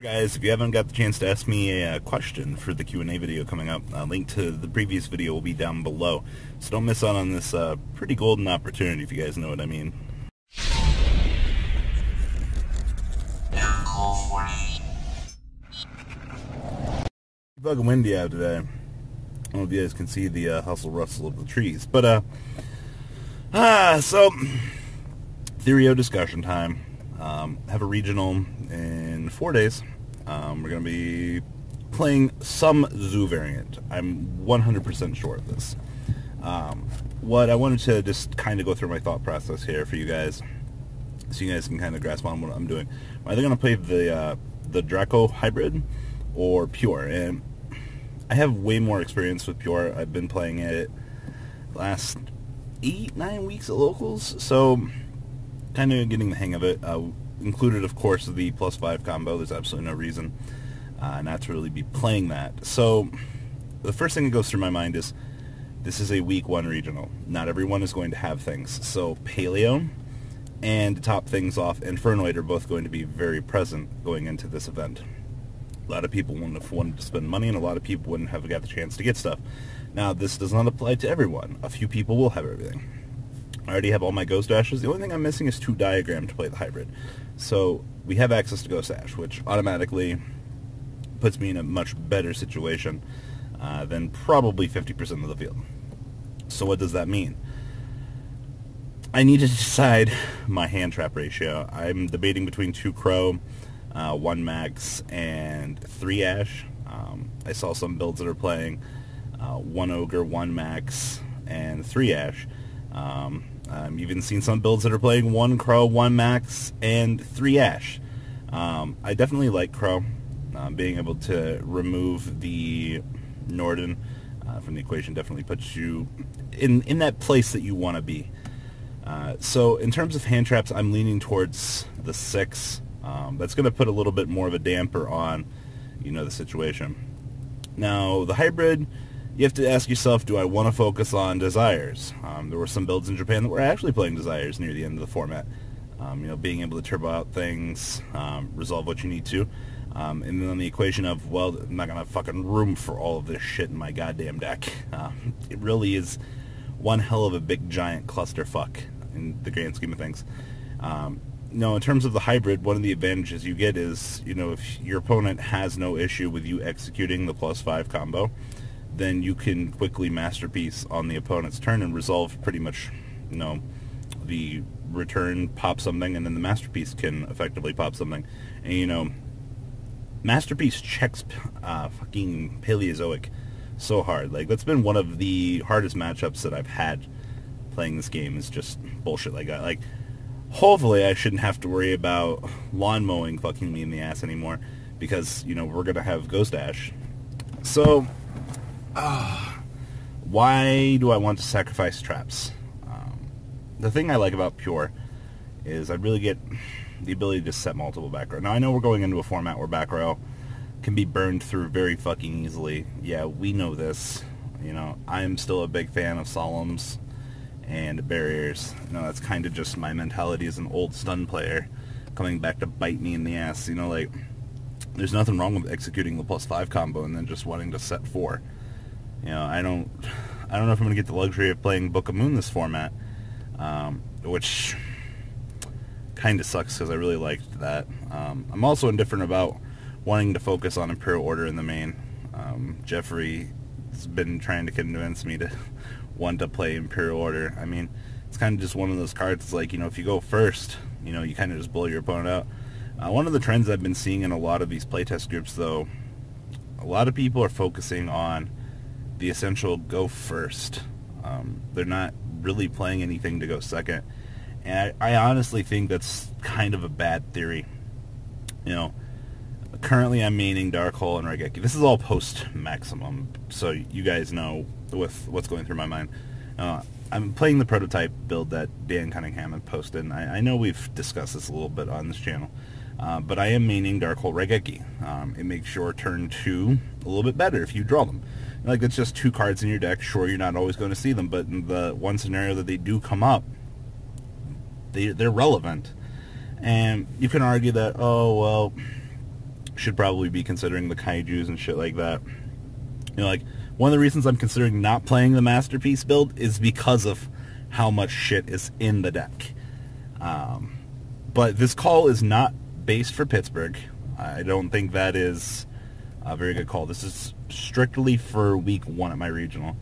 Guys, if you haven't got the chance to ask me a question for the Q&A video coming up, a link to the previous video will be down below. So don't miss out on this pretty golden opportunity, if you guys know what I mean. Fucking windy out today. I don't know if you guys can see the hustle rustle of the trees, but so Yugioh discussion time. Have a regional in 4 days. We're going to be playing some zoo variant. I'm 100% sure of this. What I wanted to just kind of go through my thought process here for you guys, so you guys can kind of grasp on what I'm doing. I'm either going to play the Draco hybrid or pure, and I have way more experience with pure. I've been playing it last 8-9 weeks at locals, so kind of getting the hang of it. Included, of course, the +5 combo. There's absolutely no reason not to really be playing that. So the first thing that goes through my mind is this is a week 1 regional. Not everyone is going to have things. So Paleo and, to top things off, Infernoid are both going to be very present going into this event. A lot of people wouldn't have wanted to spend money, and a lot of people wouldn't have got the chance to get stuff. Now, this does not apply to everyone. A few people will have everything. I already have all my Ghost Ashes. The only thing I'm missing is 2 Diagram to play the hybrid. So we have access to Ghost Ash, which automatically puts me in a much better situation than probably 50% of the field. So what does that mean? I need to decide my hand trap ratio. I'm debating between 2 Crow, 1 Max, and 3 Ash. I saw some builds that are playing 1 Ogre, 1 Max, and 3 Ash. I've even seen some builds that are playing 1 Crow, 1 Max, and 3 Ash. I definitely like Crow. Being able to remove the Norden from the equation definitely puts you in that place that you want to be. So in terms of hand traps, I'm leaning towards the 6. That's going to put a little bit more of a damper on, the situation. Now, the hybrid, you have to ask yourself, do I want to focus on Desires? There were some builds in Japan that were actually playing Desires near the end of the format. Being able to turbo out things, resolve what you need to. And then on the equation of, well, I'm not going to have fucking room for all of this shit in my goddamn deck. It really is one hell of a big giant clusterfuck in the grand scheme of things. In terms of the hybrid, one of the advantages you get is, if your opponent has no issue with you executing the +5 combo, then you can quickly Masterpiece on the opponent's turn and resolve pretty much, the return, pop something, and then the Masterpiece can effectively pop something. And, Masterpiece checks fucking Paleozoic so hard. Like, that's been one of the hardest matchups that I've had playing this game, is just bullshit like that. Like, hopefully I shouldn't have to worry about lawn mowing fucking me in the ass anymore, because, we're going to have Ghost Ash. So, why do I want to sacrifice traps? The thing I like about Pure is I really get the ability to set multiple back row. Now, I know we're going into a format where back row can be burned through very fucking easily. Yeah, we know this. I'm still a big fan of Solemns and Barriers. That's kind of just my mentality as an old stun player coming back to bite me in the ass. Like, there's nothing wrong with executing the +5 combo and then just wanting to set 4. I don't know if I'm going to get the luxury of playing Book of Moon this format, which kind of sucks because I really liked that. I'm also indifferent about wanting to focus on Imperial Order in the main. Jeffrey has been trying to convince me to want to play Imperial Order. I mean, it's kind of just one of those cards. It's like, if you go first, you kind of just blow your opponent out. One of the trends I've been seeing in a lot of these playtest groups, though, a lot of people are focusing on the essential go first. They're not really playing anything to go second. And I honestly think that's kind of a bad theory. Currently I'm maining Dark Hole and Raigeki. This is all post-maximum, so you guys know with what's going through my mind. I'm playing the prototype build that Dan Cunningham had posted, and I know we've discussed this a little bit on this channel. But I am maining Dark Hole Raigeki. It makes your turn 2 a little bit better if you draw them. Like, it's just 2 cards in your deck. Sure, you're not always going to see them, but in the one scenario that they do come up, they're relevant. And you can argue that, oh, well, should probably be considering the kaijus and shit like that. You know, like, one of the reasons I'm considering not playing the Masterpiece build is because of how much shit is in the deck. But this call is not based for Pittsburgh. I don't think that is a very good call. This is strictly for week 1 at my regional.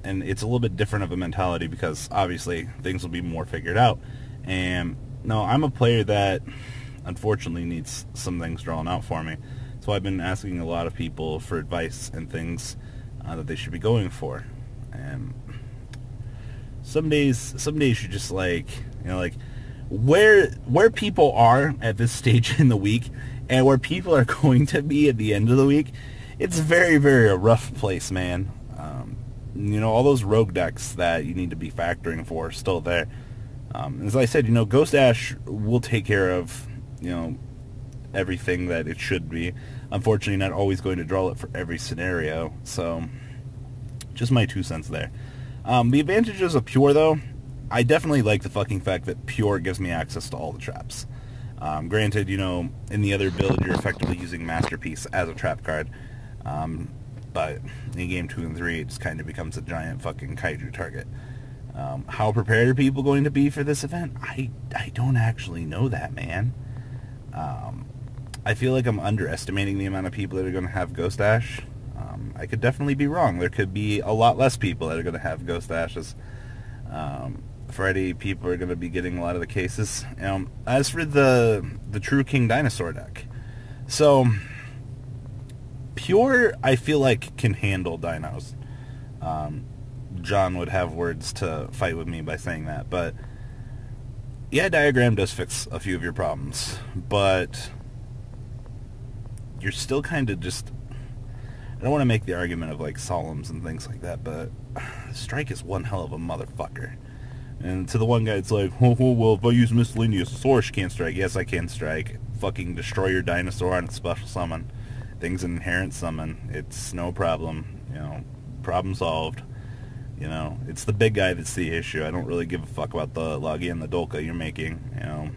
And it's a little bit different of a mentality because obviously things will be more figured out. And no, I'm a player that unfortunately needs some things drawn out for me. So I've been asking a lot of people for advice and things that they should be going for. And some days you're just like, you know, like where people are at this stage in the week and where people are going to be at the end of the week, it's very, very a rough place, man. You know, all those rogue decks that you need to be factoring for are still there. As I said, you know, Ghost Ash will take care of, you know, everything that it should be. Unfortunately, not always going to draw it for every scenario. So, just my 2 cents there. The advantages of Pure, though, I definitely like the fucking fact that Pure gives me access to all the traps. Granted, you know, in the other build, you're effectively using Masterpiece as a trap card. But in game 2 and 3, it just kind of becomes a giant fucking kaiju target. How prepared are people going to be for this event? I don't actually know that, man. I feel like I'm underestimating the amount of people that are going to have Ghost Ash. I could definitely be wrong. There could be a lot less people that are going to have Ghost Ashes. Friday, people are going to be getting a lot of the cases. As for the True King Dinosaur deck, so Pure, I feel like, can handle dinos. John would have words to fight with me by saying that, but yeah, Diagram does fix a few of your problems, but you're still kind of just, I don't want to make the argument of like Solemns and things like that, but Strike is one hell of a motherfucker. And to the one guy, it's like, oh, well, if I use Miscellaneous Source, you can't strike. Yes, I can strike. Fucking destroy your dinosaur on its special summon. Things an inherent summon. It's no problem. You know, problem solved. You know, it's the big guy that's the issue. I don't really give a fuck about the Logia and the Dolka you're making. You know,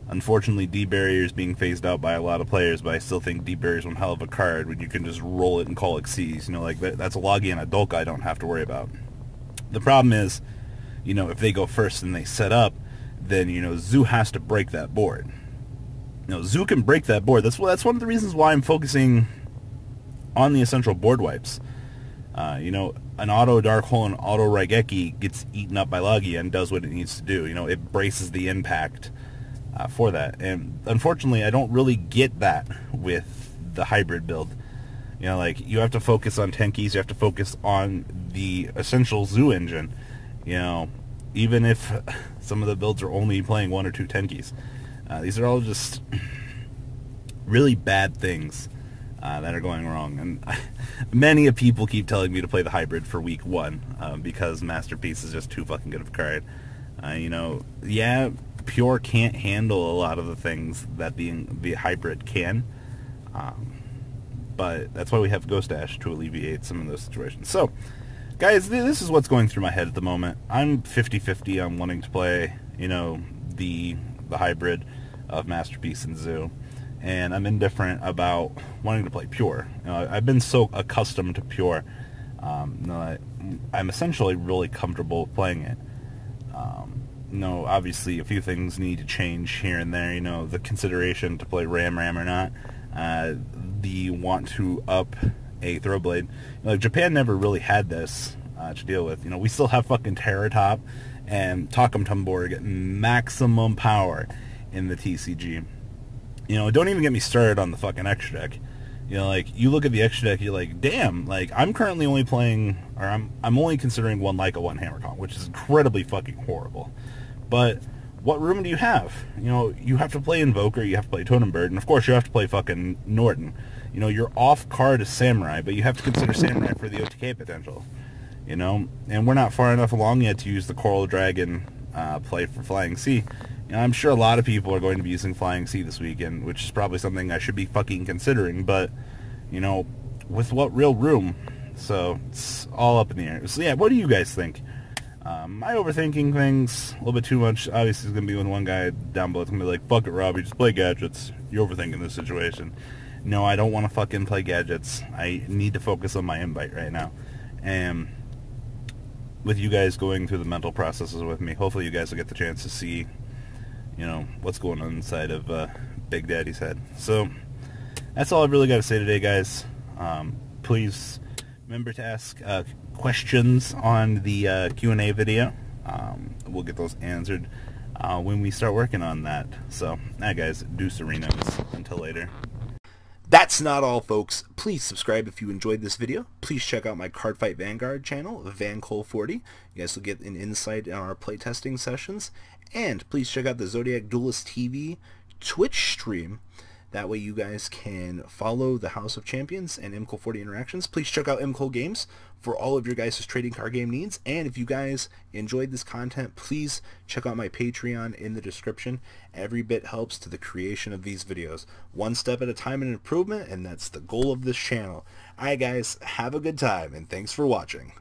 unfortunately, D-Barrier is being phased out by a lot of players, but I still think D-Barrier is one hell of a card when you can just roll it and call it Xyz. You know, like, that's a Logia and a Dolka I don't have to worry about. The problem is, you know, if they go first and they set up, then, you know, Zoo has to break that board. You know, Zoo can break that board. That's one of the reasons why I'm focusing on the essential board wipes. You know, an auto Dark Hole and auto Raigeki gets eaten up by Logia and does what it needs to do. You know, it braces the impact for that. And unfortunately, I don't really get that with the hybrid build. You know, like, you have to focus on Tenkis, you have to focus on the essential Zoo engine. You know, even if some of the builds are only playing 1 or 2 Tenkis. These are all just really bad things that are going wrong. And many of people keep telling me to play the hybrid for week 1 because Masterpiece is just too fucking good of a card. You know, yeah, Pure can't handle a lot of the things that the hybrid can. But that's why we have Ghost Ash to alleviate some of those situations. So, guys, this is what's going through my head at the moment. I'm 50-50 on wanting to play, you know, the hybrid of Masterpiece and Zoo. And I'm indifferent about wanting to play Pure. You know, I've been so accustomed to Pure. You know, I'm essentially really comfortable with playing it. You know, obviously a few things need to change here and there. You know, the consideration to play Ram or not. The want to up a Throwblade. You know, like, Japan never really had this to deal with. You know, we still have fucking Terratop and Takum Tumborg at maximum power in the TCG. You know, don't even get me started on the fucking extra deck. You know, like, you look at the extra deck, you're like, damn, like, I'm currently only playing, or I'm only considering 1 Leica, 1 Hammercon, which is incredibly fucking horrible. But what room do you have? You know, you have to play Invoker, you have to play Totem Bird, and of course you have to play fucking Norton. You know, your off card is Samurai, but you have to consider Samurai for the OTK potential. You know, and we're not far enough along yet to use the Coral Dragon play for Flying Sea. You know, I'm sure a lot of people are going to be using Flying Sea this weekend, which is probably something I should be fucking considering, but, you know, with what real room? So, it's all up in the air. So, yeah, what do you guys think? My overthinking things a little bit too much. Obviously, it's going to be with one guy down below. It's going to be like, fuck it, Robbie, just play gadgets. You're overthinking this situation. No, I don't want to fucking play gadgets. I need to focus on my invite right now. And with you guys going through the mental processes with me, hopefully you guys will get the chance to see, you know, what's going on inside of Big Daddy's head. So that's all I've really got to say today, guys. Please remember to ask questions on the Q&A video. We'll get those answered when we start working on that. So, guys, deuce arenas. Until later. That's not all, folks. Please subscribe if you enjoyed this video. Please check out my Cardfight Vanguard channel, VanCole40. You guys will get an insight on our playtesting sessions. And please check out the Zodiac Duelist TV Twitch stream. That way you guys can follow the House of Champions and MCole40 interactions. Please check out MCole Games for all of your guys' trading card game needs. And if you guys enjoyed this content, please check out my Patreon in the description. Every bit helps to the creation of these videos. One step at a time in improvement, and that's the goal of this channel. Alright guys, have a good time, and thanks for watching.